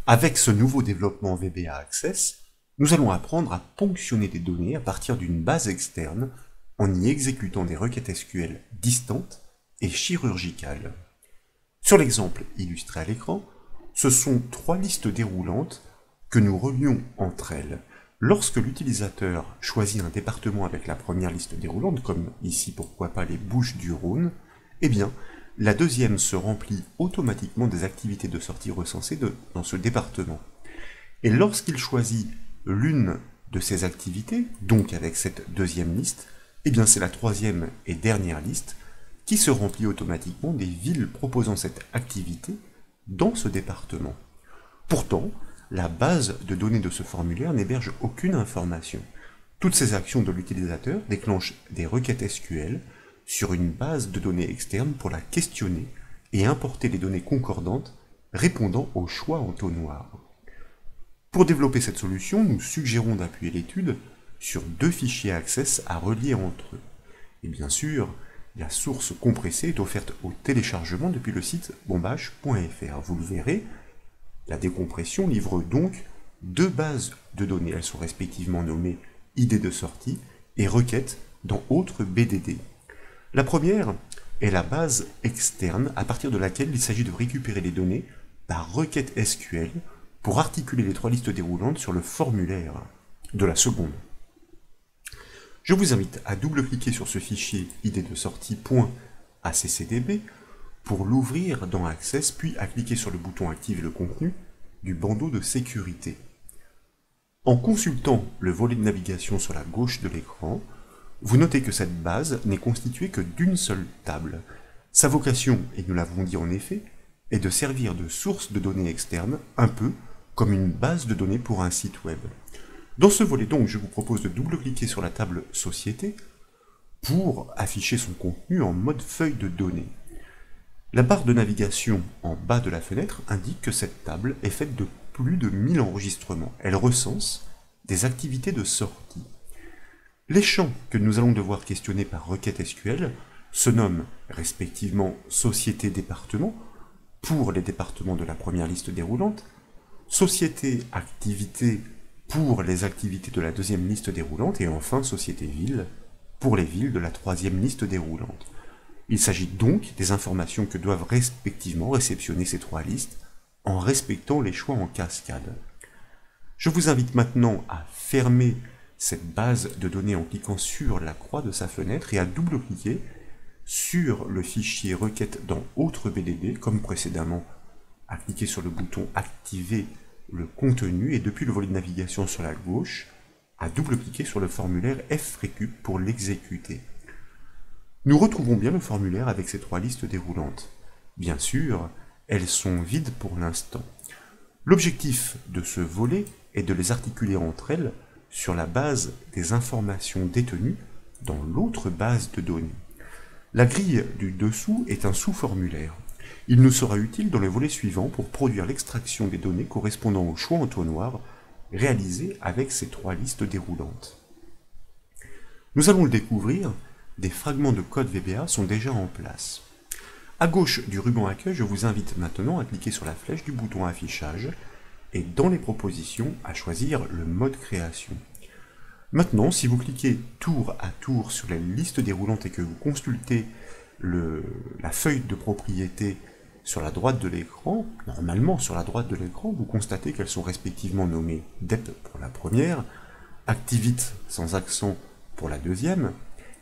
Avec ce nouveau développement VBA Access, nous allons apprendre à ponctionner des données à partir d'une base externe en y exécutant des requêtes SQL distantes et chirurgicales. Sur l'exemple illustré à l'écran, ce sont 3 listes déroulantes que nous relions entre elles. Lorsque l'utilisateur choisit un département avec la première liste déroulante, comme ici pourquoi pas les Bouches-du-Rhône, eh bien, la deuxième se remplit automatiquement des activités de sortie recensées dans ce département. Et lorsqu'il choisit l'une de ces activités, donc avec cette deuxième liste, eh bien c'est la troisième et dernière liste qui se remplit automatiquement des villes proposant cette activité dans ce département. Pourtant, la base de données de ce formulaire n'héberge aucune information. Toutes ces actions de l'utilisateur déclenchent des requêtes SQL sur une base de données externe pour la questionner et importer les données concordantes répondant au choix entonnoir. Pour développer cette solution, nous suggérons d'appuyer l'étude sur 2 fichiers Access à relier entre eux. Et bien sûr, la source compressée est offerte au téléchargement depuis le site bombache.fr. Vous le verrez, la décompression livre donc 2 bases de données. Elles sont respectivement nommées ID de sortie et requête dans autre BDD. La première est la base externe à partir de laquelle il s'agit de récupérer les données par requête SQL pour articuler les 3 listes déroulantes sur le formulaire de la seconde. Je vous invite à double-cliquer sur ce fichier ID de sortie.accdb pour l'ouvrir dans Access, puis à cliquer sur le bouton Activer le contenu du bandeau de sécurité. En consultant le volet de navigation sur la gauche de l'écran, vous notez que cette base n'est constituée que d'une seule table. Sa vocation, et nous l'avons dit en effet, est de servir de source de données externe, un peu comme une base de données pour un site web. Dans ce volet donc, je vous propose de double-cliquer sur la table Société pour afficher son contenu en mode feuille de données. La barre de navigation en bas de la fenêtre indique que cette table est faite de plus de 1000 enregistrements. Elle recense des activités de sortie. Les champs que nous allons devoir questionner par requête SQL se nomment respectivement Société-Département pour les départements de la première liste déroulante, Société-Activité pour les activités de la deuxième liste déroulante et enfin Société-Ville pour les villes de la troisième liste déroulante. Il s'agit donc des informations que doivent respectivement réceptionner ces 3 listes en respectant les choix en cascade. Je vous invite maintenant à fermer cette base de données en cliquant sur la croix de sa fenêtre et à double-cliquer sur le fichier requête dans Autre BDD, comme précédemment, à cliquer sur le bouton Activer le contenu et depuis le volet de navigation sur la gauche, à double-cliquer sur le formulaire FRECUP pour l'exécuter. Nous retrouvons bien le formulaire avec ces 3 listes déroulantes. Bien sûr, elles sont vides pour l'instant. L'objectif de ce volet est de les articuler entre elles sur la base des informations détenues dans l'autre base de données. La grille du dessous est un sous-formulaire. Il nous sera utile dans le volet suivant pour produire l'extraction des données correspondant au choix entonnoir réalisé avec ces 3 listes déroulantes. Nous allons le découvrir, des fragments de code VBA sont déjà en place. À gauche du ruban accueil, je vous invite maintenant à cliquer sur la flèche du bouton affichage et dans les propositions à choisir le mode création. Maintenant, si vous cliquez tour à tour sur la liste déroulante et que vous consultez la feuille de propriété sur la droite de l'écran, normalement sur la droite de l'écran, vous constatez qu'elles sont respectivement nommées DEP pour la première, Activite sans accent pour la deuxième,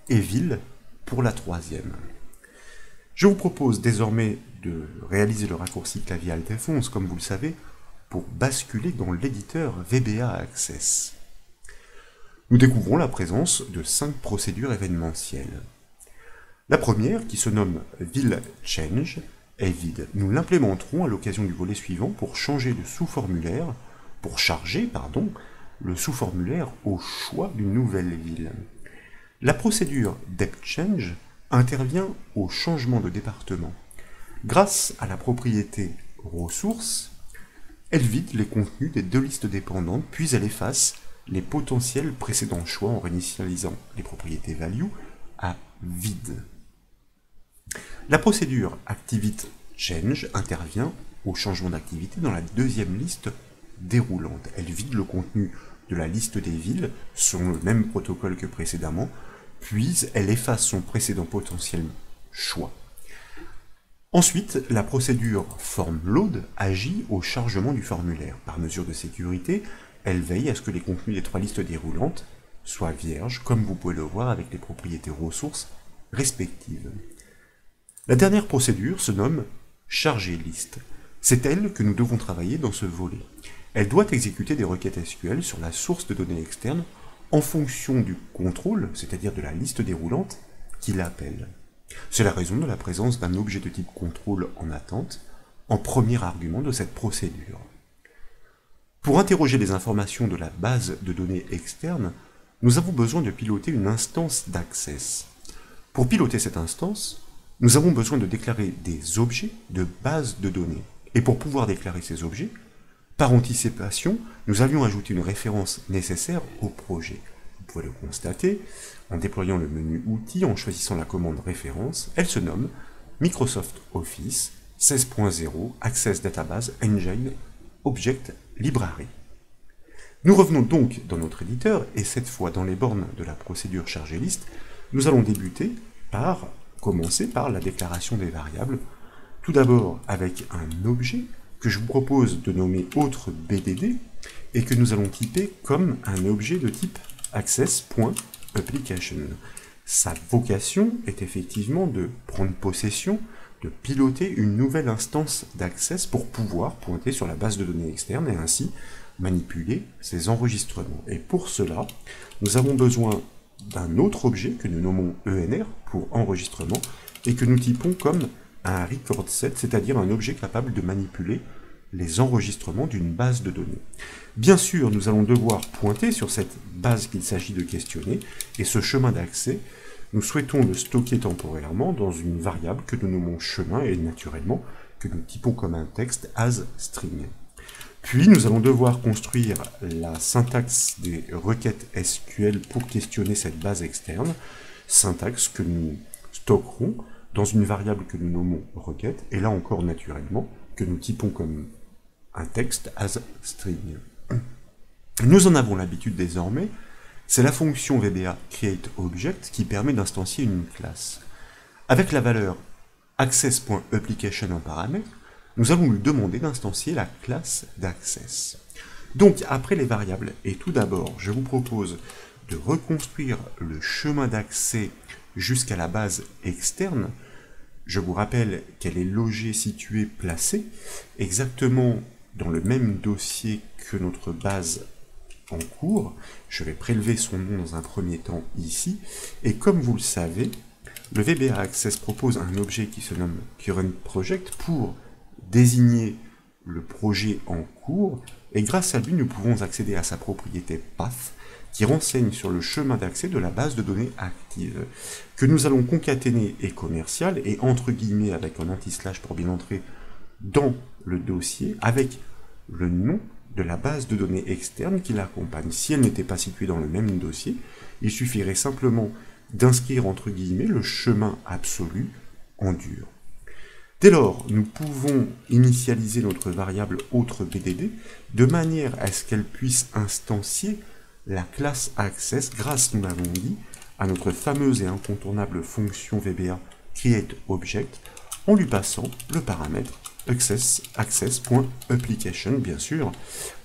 et Ville pour la troisième. Je vous propose désormais de réaliser le raccourci clavier Alt F11, comme vous le savez, pour basculer dans l'éditeur VBA Access. Nous découvrons la présence de 5 procédures événementielles. La première, qui se nomme Ville Change, est vide. Nous l'implémenterons à l'occasion du volet suivant pour changer le sous-formulaire, pour charger, le sous-formulaire au choix d'une nouvelle ville. La procédure DepChange intervient au changement de département. Grâce à la propriété ressources, elle vide les contenus des 2 listes dépendantes, puis elle efface les potentiels précédents choix en réinitialisant les propriétés value à vide. La procédure ActivityChange intervient au changement d'activité dans la deuxième liste déroulante. Elle vide le contenu de la liste des villes selon le même protocole que précédemment, puis elle efface son précédent potentiel choix. Ensuite, la procédure form_load agit au chargement du formulaire. Par mesure de sécurité, elle veille à ce que les contenus des trois listes déroulantes soient vierges, comme vous pouvez le voir avec les propriétés ressources respectives. La dernière procédure se nomme charger liste. C'est elle que nous devons travailler dans ce volet. Elle doit exécuter des requêtes SQL sur la source de données externe en fonction du contrôle, c'est-à-dire de la liste déroulante, qui l'appelle. C'est la raison de la présence d'un objet de type contrôle en attente, en premier argument de cette procédure. Pour interroger les informations de la base de données externe, nous avons besoin de piloter une instance d'access. Pour piloter cette instance, nous avons besoin de déclarer des objets de base de données. Et pour pouvoir déclarer ces objets, par anticipation, nous allions ajouter une référence nécessaire au projet. Vous pouvez le constater en déployant le menu Outils, en choisissant la commande référence. Elle se nomme Microsoft Office 16.0 Access Database Engine Object Library. Nous revenons donc dans notre éditeur, et cette fois dans les bornes de la procédure charger liste, nous allons débuter par commencer par la déclaration des variables. Tout d'abord avec un objet que je vous propose de nommer autre BDD et que nous allons typer comme un objet de type access.application. Sa vocation est effectivement de prendre possession, de piloter une nouvelle instance d'access pour pouvoir pointer sur la base de données externe et ainsi manipuler ses enregistrements. Et pour cela, nous avons besoin d'un autre objet que nous nommons ENR pour enregistrement et que nous typons comme un record set, c'est-à-dire un objet capable de manipuler les enregistrements d'une base de données. Bien sûr, nous allons devoir pointer sur cette base qu'il s'agit de questionner, et ce chemin d'accès, nous souhaitons le stocker temporairement dans une variable que nous nommons chemin, et naturellement, que nous typons comme un texte as_string. Puis, nous allons devoir construire la syntaxe des requêtes SQL pour questionner cette base externe, syntaxe que nous stockerons dans une variable que nous nommons requête, et là encore naturellement, que nous typons comme un texte as_string. Nous en avons l'habitude désormais, c'est la fonction VBA createObject qui permet d'instancier une classe. Avec la valeur access.application en paramètre, nous allons lui demander d'instancier la classe d'access. Donc après les variables, et tout d'abord, je vous propose de reconstruire le chemin d'accès jusqu'à la base externe. Je vous rappelle qu'elle est logée, située, placée, exactement dans le même dossier que notre base en cours. Je vais prélever son nom dans un premier temps ici, et comme vous le savez, le VBA Access propose un objet qui se nomme currentProject pour désigner le projet en cours, et grâce à lui, nous pouvons accéder à sa propriété path, qui renseigne sur le chemin d'accès de la base de données active, que nous allons concaténer et commercial, et entre guillemets avec un anti-slash pour bien entrer dans le dossier, avec le nom de la base de données externe qui l'accompagne. Si elle n'était pas située dans le même dossier, il suffirait simplement d'inscrire entre guillemets le chemin absolu en dur. Dès lors, nous pouvons initialiser notre variable autre BDD de manière à ce qu'elle puisse instancier la classe access grâce, nous l'avons dit, à notre fameuse et incontournable fonction VBA createObject en lui passant le paramètre access.application, bien sûr,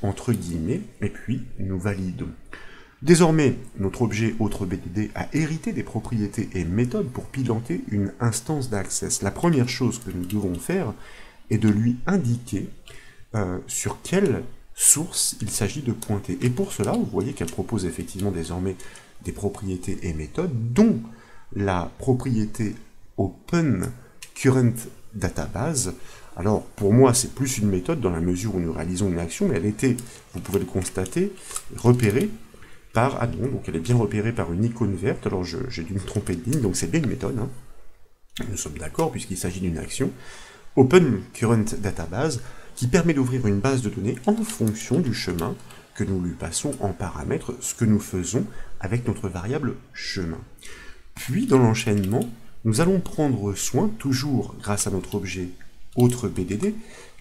entre guillemets, et puis nous validons. Désormais, notre objet autre BDD a hérité des propriétés et méthodes pour piloter une instance d'access. La première chose que nous devons faire est de lui indiquer sur quelle source il s'agit de pointer. Et pour cela, vous voyez qu'elle propose effectivement désormais des propriétés et méthodes, dont la propriété OpenCurrentDatabase. Alors, pour moi, c'est plus une méthode dans la mesure où nous réalisons une action, mais elle était, vous pouvez le constater, repérée par, ah non, donc elle est bien repérée par une icône verte, alors j'ai dû me tromper de ligne, donc c'est bien une méthode, hein. Nous sommes d'accord, puisqu'il s'agit d'une action, OpenCurrentDatabase, qui permet d'ouvrir une base de données en fonction du chemin que nous lui passons en paramètre, ce que nous faisons avec notre variable chemin. Puis, dans l'enchaînement, nous allons prendre soin, toujours grâce à notre objet autre BDD,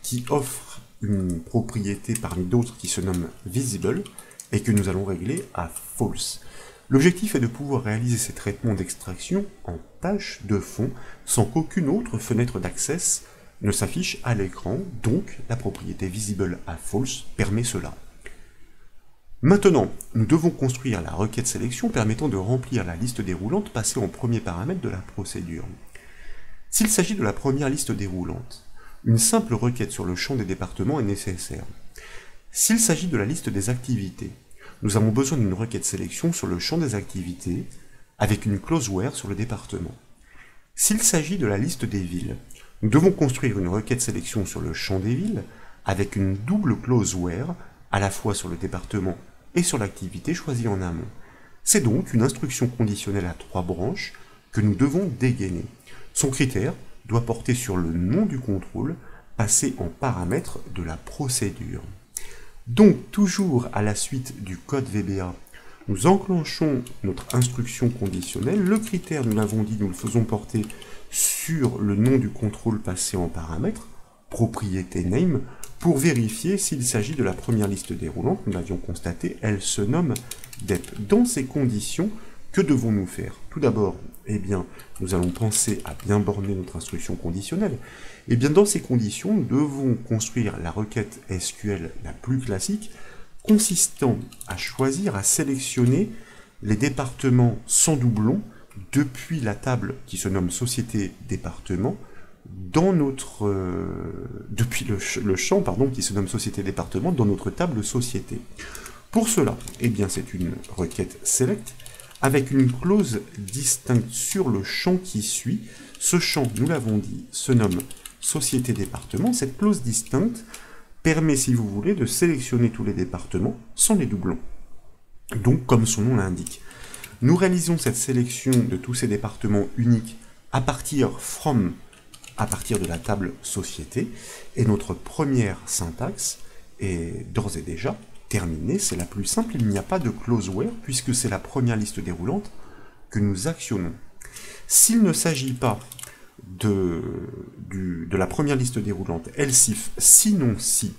qui offre une propriété parmi d'autres qui se nomme visible et que nous allons régler à false. L'objectif est de pouvoir réaliser ces traitements d'extraction en tâche de fond sans qu'aucune autre fenêtre d'accès ne s'affiche à l'écran, donc la propriété visible à false permet cela. Maintenant, nous devons construire la requête sélection permettant de remplir la liste déroulante passée en premier paramètre de la procédure. S'il s'agit de la première liste déroulante, une simple requête sur le champ des départements est nécessaire. S'il s'agit de la liste des activités, nous avons besoin d'une requête sélection sur le champ des activités avec une clause where sur le département. S'il s'agit de la liste des villes, nous devons construire une requête sélection sur le champ des villes avec une double clause where à la fois sur le département et sur l'activité choisie en amont. C'est donc une instruction conditionnelle à 3 branches que nous devons dégainer. Son critère doit porter sur le nom du contrôle passé en paramètre de la procédure. Donc, toujours à la suite du code VBA, nous enclenchons notre instruction conditionnelle. Le critère, nous l'avons dit, nous le faisons porter sur le nom du contrôle passé en paramètre, propriété name, pour vérifier s'il s'agit de la première liste déroulante. Nous l'avions constaté, elle se nomme dep. Dans ces conditions, que devons-nous faire? Tout d'abord, nous allons penser à bien borner notre instruction conditionnelle. Dans ces conditions, nous devons construire la requête SQL la plus classique, consistant à choisir, à sélectionner les départements sans doublon depuis la table qui se nomme Société Département, dans notre depuis le champ qui se nomme Société Département dans notre table Société. Pour cela, c'est une requête select avec une clause distincte sur le champ qui suit. Ce champ, nous l'avons dit, se nomme Société Département. Cette clause distincte permet, si vous voulez, de sélectionner tous les départements sans les doublons. Donc, comme son nom l'indique. Nous réalisons cette sélection de tous ces départements uniques à partir de la table Société, et notre première syntaxe est d'ores et déjà terminée. C'est la plus simple, il n'y a pas de clause where, puisque c'est la première liste déroulante que nous actionnons. S'il ne s'agit pas de la première liste déroulante, else-if, sinon si,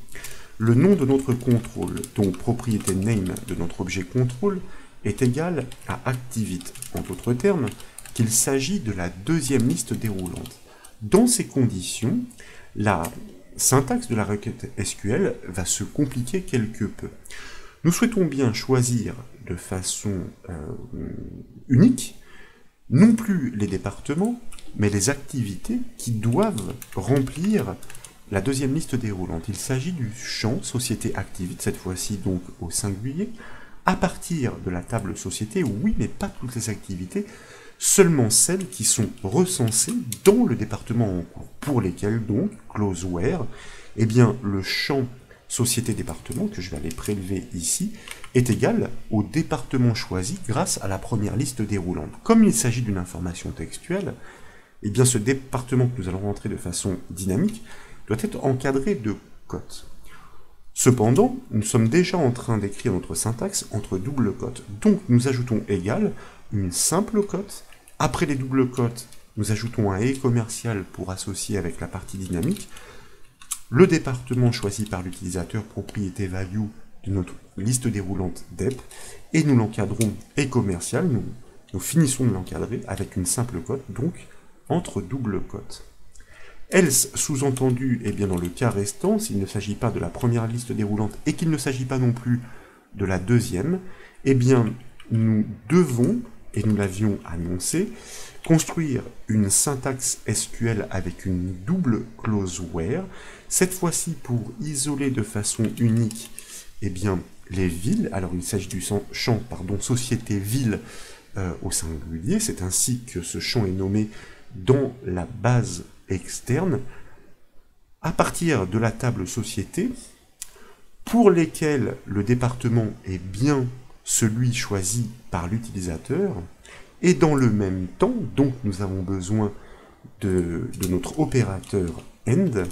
le nom de notre contrôle, donc propriété name de notre objet contrôle, est égal à activite, en d'autres termes, qu'il s'agit de la deuxième liste déroulante. Dans ces conditions, la syntaxe de la requête SQL va se compliquer quelque peu. Nous souhaitons bien choisir de façon unique, non plus les départements, mais les activités qui doivent remplir la deuxième liste déroulante. Il s'agit du champ Société Activite, cette fois-ci donc au singulier, à partir de la table Société, oui, mais pas toutes les activités, seulement celles qui sont recensées dans le département en cours, pour lesquelles donc, clause where, le champ Société Département, que je vais aller prélever ici, est égal au département choisi grâce à la première liste déroulante. Comme il s'agit d'une information textuelle, ce département que nous allons rentrer de façon dynamique doit être encadré de cotes. Cependant, nous sommes déjà en train d'écrire notre syntaxe entre double cotes. Donc nous ajoutons égal une simple cote. Après les doubles cotes, nous ajoutons un et commercial pour associer avec la partie dynamique le département choisi par l'utilisateur, propriété value de notre liste déroulante dep, et nous l'encadrons et commercial, nous finissons de l'encadrer avec une simple cote, donc entre double cotes. Else, sous-entendu, dans le cas restant, s'il ne s'agit pas de la première liste déroulante et qu'il ne s'agit pas non plus de la deuxième, nous devons, et nous l'avions annoncé, construire une syntaxe SQL avec une double clause where, cette fois-ci pour isoler de façon unique les villes. Alors il s'agit du champ Société Ville au singulier, c'est ainsi que ce champ est nommé dans la base externe, à partir de la table Société, pour lesquelles le département est bien celui choisi par l'utilisateur, et dans le même temps, donc nous avons besoin de notre opérateur end,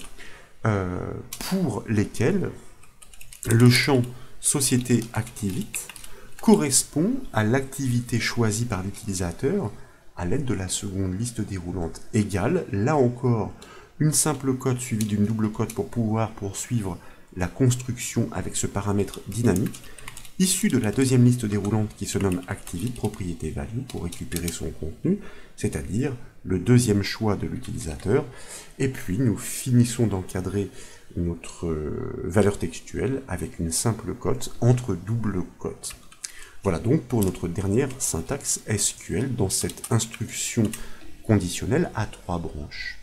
pour lesquels le champ Société Activite correspond à l'activité choisie par l'utilisateur à l'aide de la seconde liste déroulante égale, là encore, une simple cote suivie d'une double cote pour pouvoir poursuivre la construction avec ce paramètre dynamique, issu de la deuxième liste déroulante qui se nomme activity propriété value pour récupérer son contenu, c'est-à-dire le deuxième choix de l'utilisateur, et puis nous finissons d'encadrer notre valeur textuelle avec une simple cote entre double cotes. Voilà donc pour notre dernière syntaxe SQL dans cette instruction conditionnelle à 3 branches.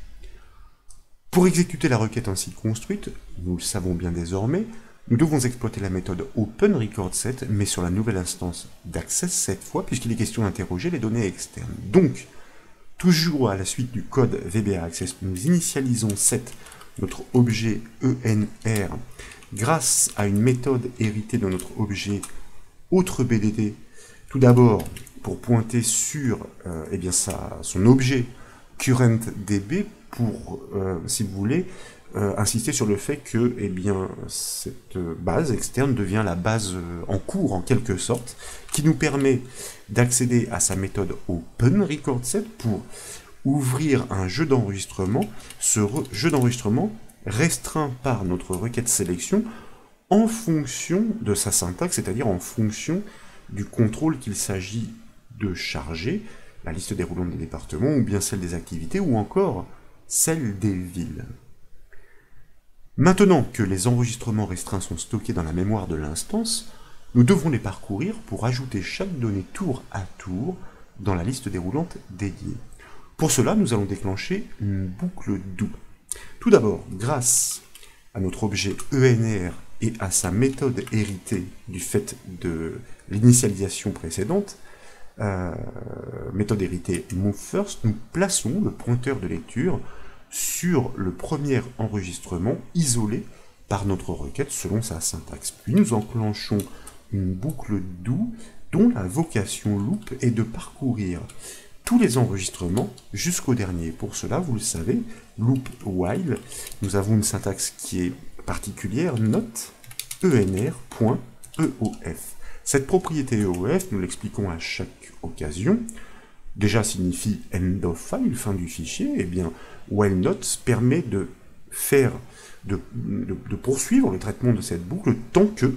Pour exécuter la requête ainsi construite, nous le savons bien désormais, nous devons exploiter la méthode OpenRecordSet, mais sur la nouvelle instance d'Access cette fois, puisqu'il est question d'interroger les données externes. Donc, toujours à la suite du code VBA Access, nous initialisons set, notre objet ENR, grâce à une méthode héritée de notre objet AuthreBDD. Tout d'abord, pour pointer sur son objet CurrentDB, pour, si vous voulez, insister sur le fait que cette base externe devient la base en cours, en quelque sorte, qui nous permet d'accéder à sa méthode OpenRecordSet pour ouvrir un jeu d'enregistrement. Ce jeu d'enregistrement restreint par notre requête sélection en fonction de sa syntaxe, c'est-à-dire en fonction du contrôle qu'il s'agit de charger, la liste déroulante des départements, ou bien celle des activités, ou encore celle des villes. Maintenant que les enregistrements restreints sont stockés dans la mémoire de l'instance, nous devons les parcourir pour ajouter chaque donnée tour à tour dans la liste déroulante dédiée. Pour cela, nous allons déclencher une boucle do. Tout d'abord, grâce à notre objet ENR et à sa méthode héritée du fait de l'initialisation précédente, méthode héritée moveFirst, nous plaçons le pointeur de lecture sur le premier enregistrement isolé par notre requête selon sa syntaxe. Puis nous enclenchons une boucle do dont la vocation loop est de parcourir tous les enregistrements jusqu'au dernier. Pour cela, vous le savez, loop while, nous avons une syntaxe qui est particulière, note enr.eof. Cette propriété EOF, nous l'expliquons à chaque occasion, déjà signifie end of file, fin du fichier, et bien while note permet de poursuivre le traitement de cette boucle tant que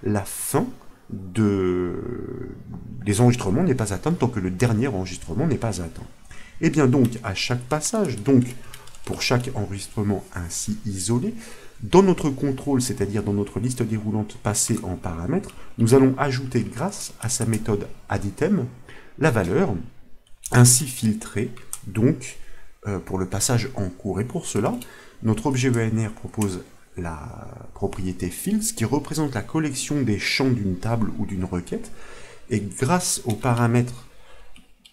la fin des enregistrements n'est pas atteinte, tant que le dernier enregistrement n'est pas atteint. Et bien donc, à chaque passage, donc pour chaque enregistrement ainsi isolé, dans notre contrôle, c'est-à-dire dans notre liste déroulante passée en paramètres, nous allons ajouter, grâce à sa méthode addItem, la valeur ainsi filtrée, donc pour le passage en cours. Et pour cela, notre objet ENR propose la propriété fields qui représente la collection des champs d'une table ou d'une requête, et grâce aux paramètres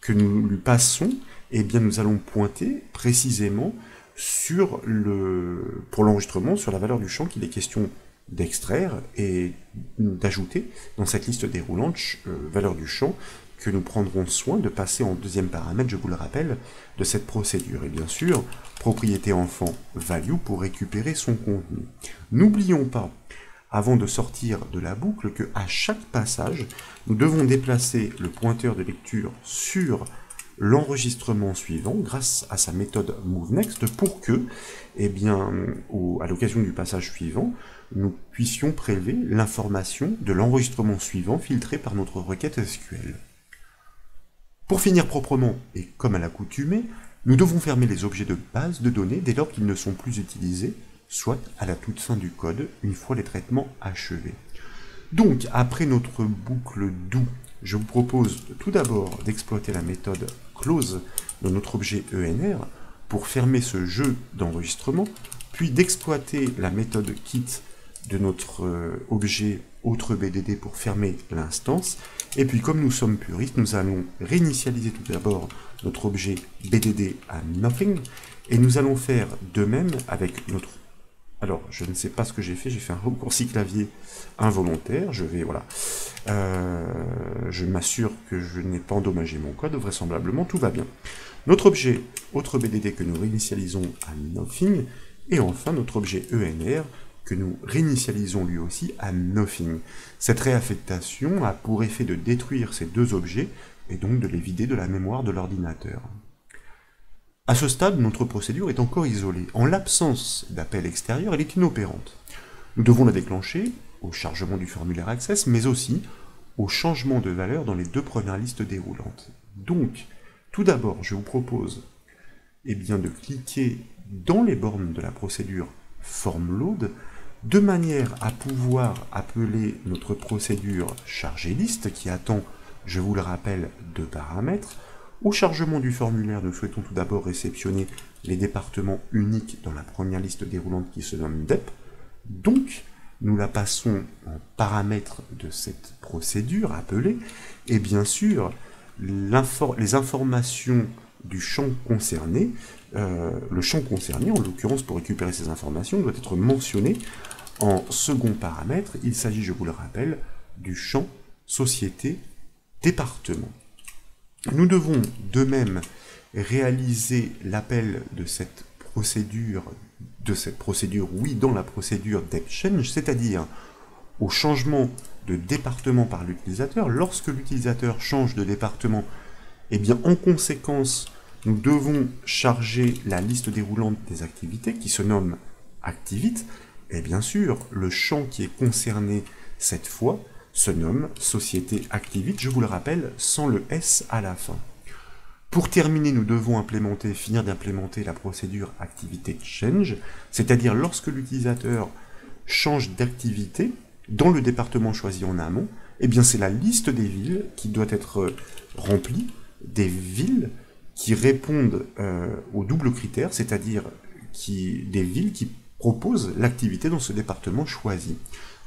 que nous lui passons, eh bien nous allons pointer précisément pour l'enregistrement sur la valeur du champ qu'il est question d'extraire et d'ajouter dans cette liste déroulante valeur du champ que nous prendrons soin de passer en deuxième paramètre, je vous le rappelle, de cette procédure. Et bien sûr, propriété enfant value pour récupérer son contenu. N'oublions pas, avant de sortir de la boucle, que à chaque passage, nous devons déplacer le pointeur de lecture sur l'enregistrement suivant grâce à sa méthode moveNext pour que, à l'occasion du passage suivant, nous puissions prélever l'information de l'enregistrement suivant filtré par notre requête SQL. Pour finir proprement, et comme à l'accoutumée, nous devons fermer les objets de base de données dès lors qu'ils ne sont plus utilisés, soit à la toute fin du code, une fois les traitements achevés. Donc, après notre boucle do, je vous propose tout d'abord d'exploiter la méthode close de notre objet ENR pour fermer ce jeu d'enregistrement, puis d'exploiter la méthode quit de notre objet AuthreBDD pour fermer l'instance. Et puis, comme nous sommes puristes, nous allons réinitialiser tout d'abord notre objet BDD à nothing, et nous allons faire de même avec notre... Alors, je ne sais pas ce que j'ai fait un raccourci clavier involontaire, je m'assure que je n'ai pas endommagé mon code, vraisemblablement tout va bien. Notre objet AuthreBDD que nous réinitialisons à nothing, et enfin notre objet ENR que nous réinitialisons lui aussi à nothing. Cette réaffectation a pour effet de détruire ces deux objets, et donc de les vider de la mémoire de l'ordinateur. À ce stade, notre procédure est encore isolée. En l'absence d'appel extérieur, elle est inopérante. Nous devons la déclencher au chargement du formulaire Access, mais aussi au changement de valeur dans les deux premières listes déroulantes. Donc, tout d'abord, je vous propose de cliquer dans les bornes de la procédure FormLoad, de manière à pouvoir appeler notre procédure chargée liste, qui attend, je vous le rappelle, 2 paramètres. Au chargement du formulaire, nous souhaitons tout d'abord réceptionner les départements uniques dans la première liste déroulante qui se nomme DEP. Donc, nous la passons en paramètre de cette procédure appelée, et bien sûr, les informations du champ concerné, le champ concerné, en l'occurrence pour récupérer ces informations, doit être mentionné en second paramètre. Il s'agit, je vous le rappelle, du champ société département. Nous devons de même réaliser l'appel de cette procédure, oui, dans la procédure DepChange, c'est-à-dire au changement de département par l'utilisateur. Lorsque l'utilisateur change de département, en conséquence, nous devons charger la liste déroulante des activités qui se nomme Activite, et bien sûr, le champ qui est concerné cette fois se nomme Société Activite, je vous le rappelle, sans le S à la fin. Pour terminer, nous devons finir d'implémenter la procédure Activité Change, c'est-à-dire lorsque l'utilisateur change d'activité dans le département choisi en amont, c'est la liste des villes qui doit être remplie, des villes qui répondent au double critère, c'est-à-dire des villes qui proposent l'activité dans ce département choisi.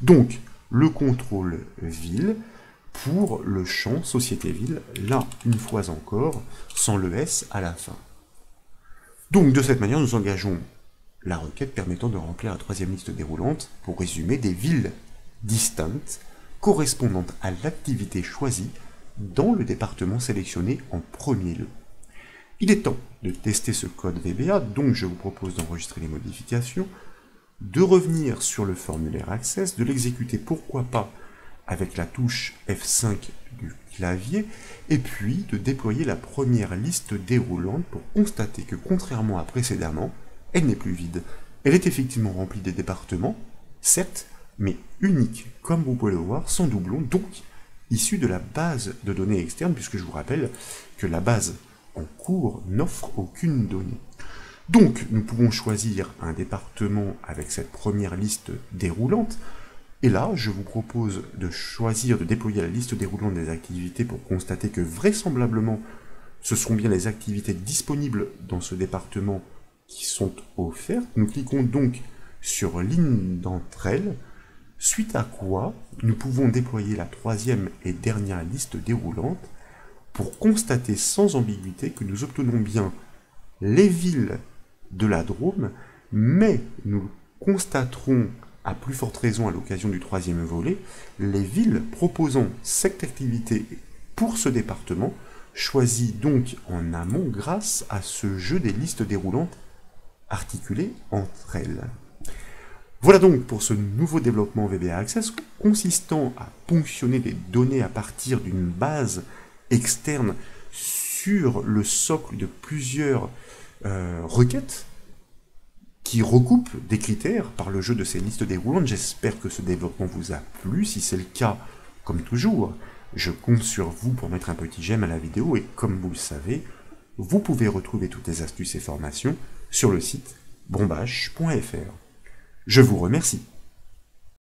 Donc, le contrôle ville pour le champ société ville, là, une fois encore, sans le S à la fin. Donc, de cette manière, nous engageons la requête permettant de remplir la troisième liste déroulante, pour résumer, des villes distinctes correspondant à l'activité choisie dans le département sélectionné en premier lieu. Il est temps de tester ce code VBA, donc je vous propose d'enregistrer les modifications, de revenir sur le formulaire Access, de l'exécuter pourquoi pas avec la touche F5 du clavier, et puis de déployer la première liste déroulante pour constater que contrairement à précédemment, elle n'est plus vide. Elle est effectivement remplie des départements, certes, mais unique, comme vous pouvez le voir, sans doublon, donc issu de la base de données externe, puisque je vous rappelle que la base en cours n'offre aucune donnée. Donc, nous pouvons choisir un département avec cette première liste déroulante, et là, je vous propose de déployer la liste déroulante des activités pour constater que vraisemblablement, ce sont bien les activités disponibles dans ce département qui sont offertes. Nous cliquons donc sur l'une d'entre elles, suite à quoi nous pouvons déployer la troisième et dernière liste déroulante pour constater sans ambiguïté que nous obtenons bien les villes de la Drôme, mais nous constaterons, à plus forte raison à l'occasion du troisième volet, les villes proposant cette activité pour ce département, choisies donc en amont grâce à ce jeu des listes déroulantes articulées entre elles. Voilà donc pour ce nouveau développement VBA Access consistant à ponctionner des données à partir d'une base externe sur le socle de plusieurs requêtes qui recoupent des critères par le jeu de ces listes déroulantes. J'espère que ce développement vous a plu. Si c'est le cas, comme toujours, je compte sur vous pour mettre un petit j'aime à la vidéo et comme vous le savez, vous pouvez retrouver toutes les astuces et formations sur le site bombache.fr. Je vous remercie.